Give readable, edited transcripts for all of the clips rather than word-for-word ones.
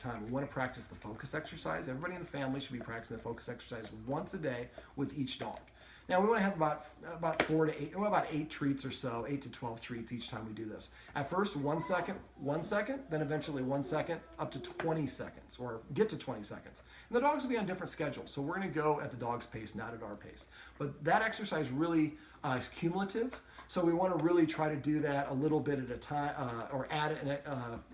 time. We want to practice the focus exercise. Everybody in the family should be practicing the focus exercise once a day with each dog. Now we want to have about 8 treats or so, 8 to 12 treats each time we do this. At first, 1 second, then eventually 1 second, up to 20 seconds, or get to 20 seconds. And the dogs will be on different schedules, so we're going to go at the dog's pace, not at our pace. But that exercise really is cumulative, so we want to really try to do that a little bit at a time, or add it,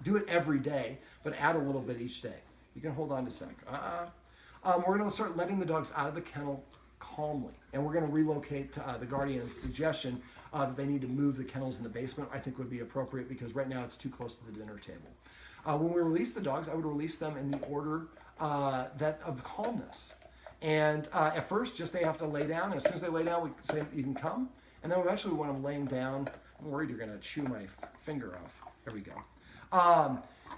do it every day, but add a little bit each day. You can hold on a sec. We're going to start letting the dogs out of the kennel calmly, and we're going to relocate the guardian's suggestion that they need to move the kennels in the basement. I think would be appropriate because right now it's too close to the dinner table. When we release the dogs, I would release them in the order that of calmness. And at first, just they have to lay down. And as soon as they lay down, we say you can come. And then eventually, when I'm laying down, I'm worried you're going to chew my finger off. There we go.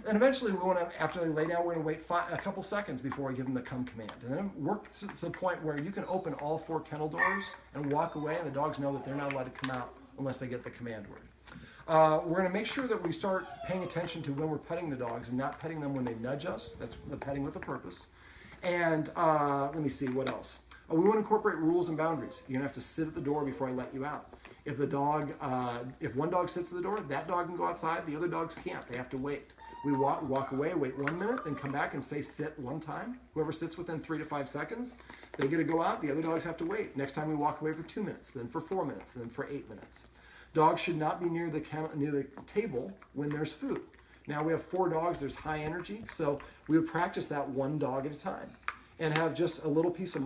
And eventually, we want to, after they lay down, we're going to wait a couple seconds before we give them the come command. And then work to the point where you can open all 4 kennel doors and walk away, and the dogs know that they're not allowed to come out unless they get the command word. We're going to make sure that we start paying attention to when we're petting the dogs and not petting them when they nudge us. That's the petting with a purpose. And let me see, what else? We want to incorporate rules and boundaries. You're going to have to sit at the door before I let you out. If the dog, if one dog sits at the door, that dog can go outside. The other dogs can't. They have to wait. We walk away, wait 1 minute, then come back and say sit one time. Whoever sits within 3 to 5 seconds, they get to go out. The other dogs have to wait. Next time we walk away for 2 minutes, then for 4 minutes, then for 8 minutes. Dogs should not be near the table when there's food. Now we have 4 dogs. There's high energy, so we would practice that 1 dog at a time, and have just a little piece of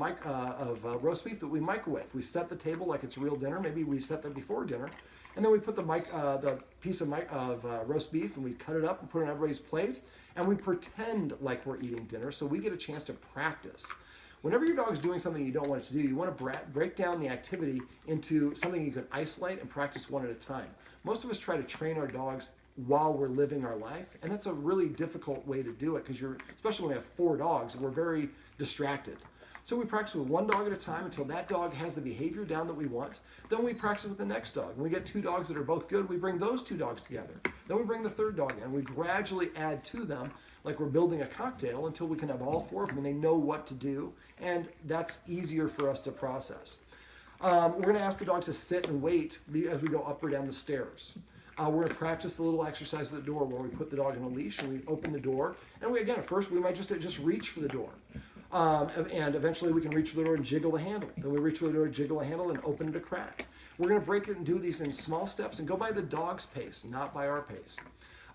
roast beef that we microwave. We set the table like it's real dinner. Maybe we set that before dinner. And then we put the piece of roast beef and we cut it up and put it on everybody's plate. And we pretend like we're eating dinner so we get a chance to practice. Whenever your dog's doing something you don't want it to do, you want to break down the activity into something you can isolate and practice one at a time. Most of us try to train our dogs while we're living our life. And that's a really difficult way to do it because especially when we have 4 dogs, we're very distracted. So we practice with 1 dog at a time until that dog has the behavior down that we want. Then we practice with the next dog. When we get 2 dogs that are both good, we bring those 2 dogs together. Then we bring the 3rd dog in. We gradually add to them like we're building a cocktail until we can have all 4 of them and they know what to do. And that's easier for us to process. We're going to ask the dogs to sit and wait as we go up or down the stairs. We're going to practice the little exercise at the door where we put the dog in a leash and we open the door. And again, at first we might just reach for the door. And eventually we can reach for the door and jiggle the handle. Then we reach for the door, jiggle the handle, and open it a crack. We're going to break it and do these in small steps and go by the dog's pace, not by our pace.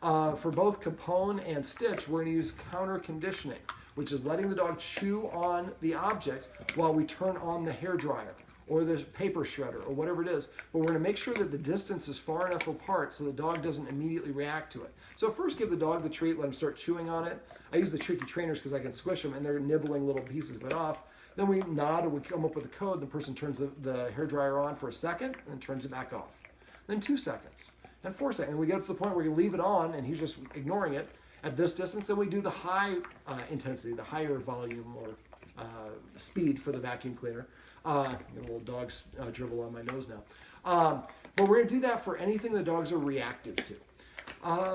For both Capone and Stitch, we're going to use counter conditioning, which is letting the dog chew on the object while we turn on the hairdryer or the paper shredder or whatever it is. But we're going to make sure that the distance is far enough apart so the dog doesn't immediately react to it. So first give the dog the treat, let him start chewing on it. I use the tricky trainers because I can squish them and they're nibbling little pieces of it off. Then we nod or we come up with a code. The person turns the hairdryer on for a second and then turns it back off. Then 2 seconds and 4 seconds. And we get up to the point where you leave it on and he's just ignoring it at this distance. Then we do the high intensity, the higher volume or speed for the vacuum cleaner. Got a little dog's dribble on my nose now. But we're going to do that for anything the dogs are reactive to.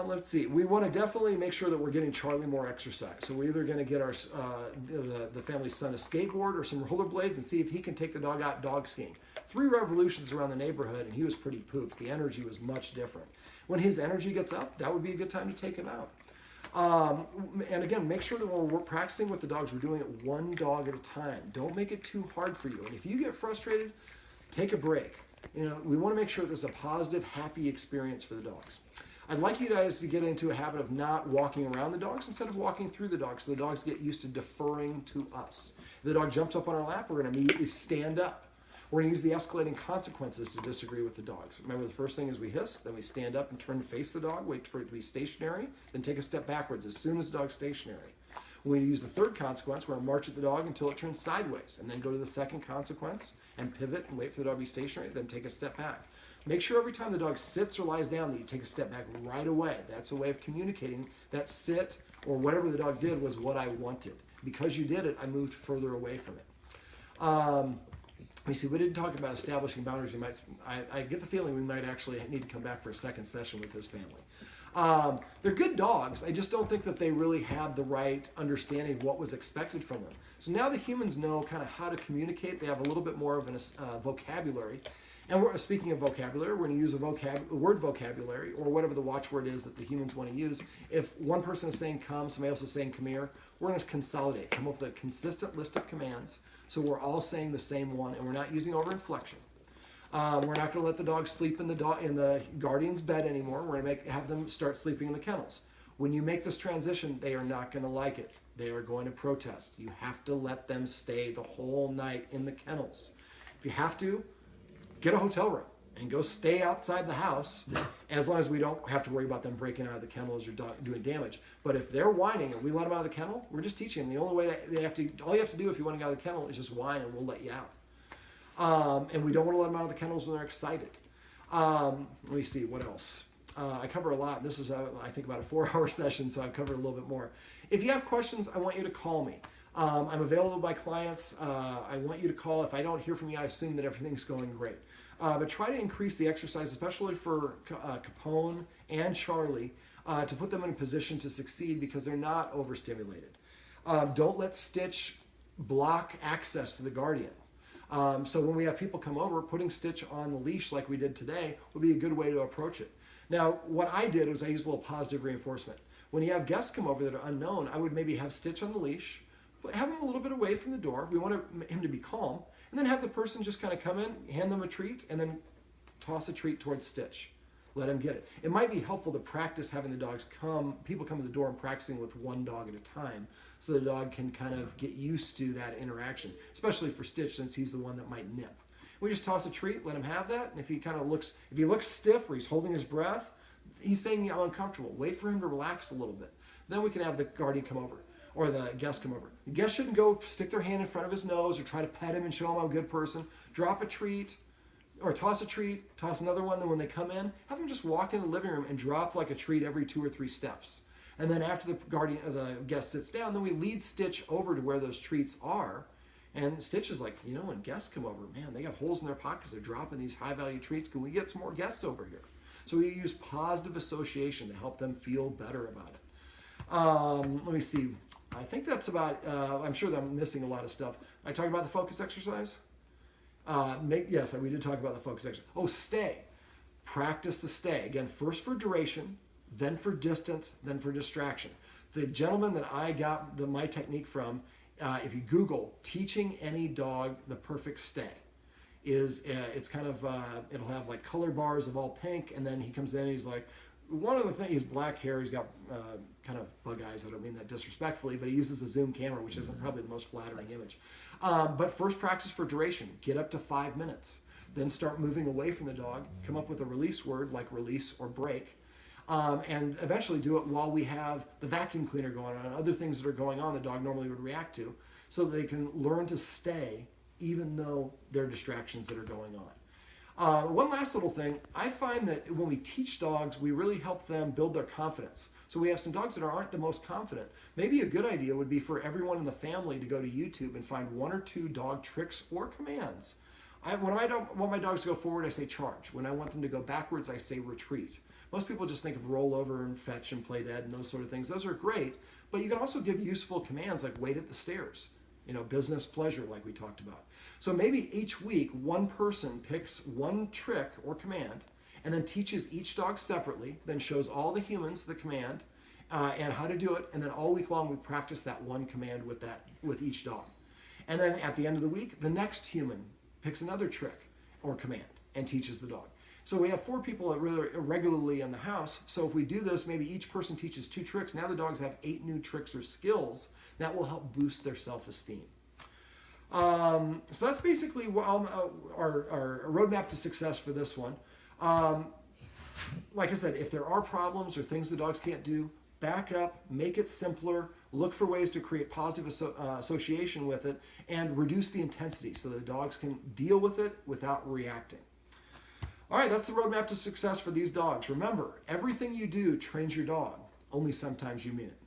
Let's see. We want to definitely make sure that we're getting Charlie more exercise. So we're either going to get our the family's son a skateboard or some rollerblades and see if he can take the dog out dog skiing. 3 revolutions around the neighborhood and he was pretty pooped. The energy was much different. When his energy gets up, that would be a good time to take him out. And again, make sure that when we're practicing with the dogs, we're doing it 1 dog at a time. Don't make it too hard for you. And if you get frustrated, take a break. We want to make sure this is a positive, happy experience for the dogs. I'd like you guys to get into a habit of not walking around the dogs instead of walking through the dogs so the dogs get used to deferring to us. If the dog jumps up on our lap, we're going to immediately stand up. We're going to use the escalating consequences to disagree with the dogs. Remember, the first thing is we hiss, then we stand up and turn to face the dog, wait for it to be stationary, then take a step backwards as soon as the dog's stationary. When we use the 3rd consequence, we're going to march at the dog until it turns sideways, and then go to the 2nd consequence and pivot and wait for the dog to be stationary, then take a step back. Make sure every time the dog sits or lies down that you take a step back right away. That's a way of communicating that sit or whatever the dog did was what I wanted. Because you did it, I moved further away from it. Let me see, we didn't talk about establishing boundaries. I get the feeling we might actually need to come back for a second session with this family. They're good dogs. I just don't think that they really have the right understanding of what was expected from them. So now the humans know kind of how to communicate. They have a little bit more of a vocabulary. And speaking of vocabulary, we're going to use a word vocabulary, or whatever the watchword is that the humans want to use. If one person is saying come, somebody else is saying come here, we're going to consolidate, come up with a consistent list of commands, so we're all saying the same one, and we're not using overinflection. We're not going to let the dog sleep in the guardian's bed anymore. We're going to have them start sleeping in the kennels. When you make this transition, they are not going to like it. They are going to protest. You have to let them stay the whole night in the kennels. If you have to, get a hotel room and go stay outside the house, as long as we don't have to worry about them breaking out of the kennels or doing damage. But if they're whining and we let them out of the kennel, we're just teaching them. The only way all you have to do if you want to get out of the kennel is just whine, and we'll let you out. And we don't want to let them out of the kennels when they're excited. Let me see, what else? I cover a lot. This is, I think, about a 4-hour session, so I've covered a little bit more. If you have questions, I want you to call me. I'm available to my clients. I want you to call. If I don't hear from you, I assume that everything's going great. But try to increase the exercise, especially for Capone and Charlie, to put them in a position to succeed because they're not overstimulated. Don't let Stitch block access to the guardian. So when we have people come over, putting Stitch on the leash like we did today would be a good way to approach it. Now, what I did was I used a little positive reinforcement. When you have guests come over that are unknown, I would maybe have Stitch on the leash, but have him a little bit away from the door. We want him to be calm. And then have the person just kind of come in, hand them a treat, and then toss a treat towards Stitch. Let him get it. It might be helpful to practice having the dogs people come to the door and practicing with one dog at a time, so the dog can kind of get used to that interaction, especially for Stitch, since he's the one that might nip. We just toss a treat, let him have that, and if he looks stiff or he's holding his breath, he's saying I'm uncomfortable. Wait for him to relax a little bit. Then we can have the guardian come over, or the guest come over. The guest shouldn't go stick their hand in front of his nose or try to pet him and show him I'm a good person. Drop a treat, or toss a treat, toss another one. Then when they come in, have them just walk in the living room and drop like a treat every 2 or 3 steps. And then after the guest sits down, then we lead Stitch over to where those treats are. And Stitch is like, when guests come over, man, they got holes in their pockets. They're dropping these high-value treats. Can we get some more guests over here? So we use positive association to help them feel better about it. Let me see. I think that's about, I'm sure that I'm missing a lot of stuff. I talked about the focus exercise? Yes, we did talk about the focus exercise. Oh, stay. Practice the stay. Again, first for duration, then for distance, then for distraction. The gentleman that I got my technique from, if you Google teaching any dog the perfect stay, it's kind of, it'll have like color bars of all pink, and then he comes in and he's like, one of the things, he's black hair, he's got kind of bug eyes, I don't mean that disrespectfully, but he uses a zoom camera, which isn't probably the most flattering image. But first practice for duration, get up to 5 minutes. Then start moving away from the dog, come up with a release word like release or break, and eventually do it while we have the vacuum cleaner going on and other things that are going on the dog normally would react to, so that they can learn to stay even though there are distractions that are going on. One last little thing, I find that when we teach dogs, we really help them build their confidence. So we have some dogs that aren't the most confident. Maybe a good idea would be for everyone in the family to go to YouTube and find 1 or 2 dog tricks or commands. When I don't want my dogs to go forward, I say charge. When I want them to go backwards, I say retreat. Most people just think of roll over and fetch and play dead and those sort of things. Those are great, but you can also give useful commands like wait at the stairs, business, pleasure, like we talked about. So maybe each week, one person picks one trick or command and then teaches each dog separately, then shows all the humans the command and how to do it. And then all week long, we practice that one command with each dog. And then at the end of the week, the next human picks another trick or command and teaches the dog. So we have 4 people regularly in the house. So if we do this, maybe each person teaches 2 tricks. Now the dogs have 8 new tricks or skills that will help boost their self-esteem. So that's basically our roadmap to success for this one. Like I said, if there are problems or things the dogs can't do, back up, make it simpler, look for ways to create positive association with it, and reduce the intensity so the dogs can deal with it without reacting. All right, that's the roadmap to success for these dogs. Remember, everything you do trains your dog, only sometimes you mean it.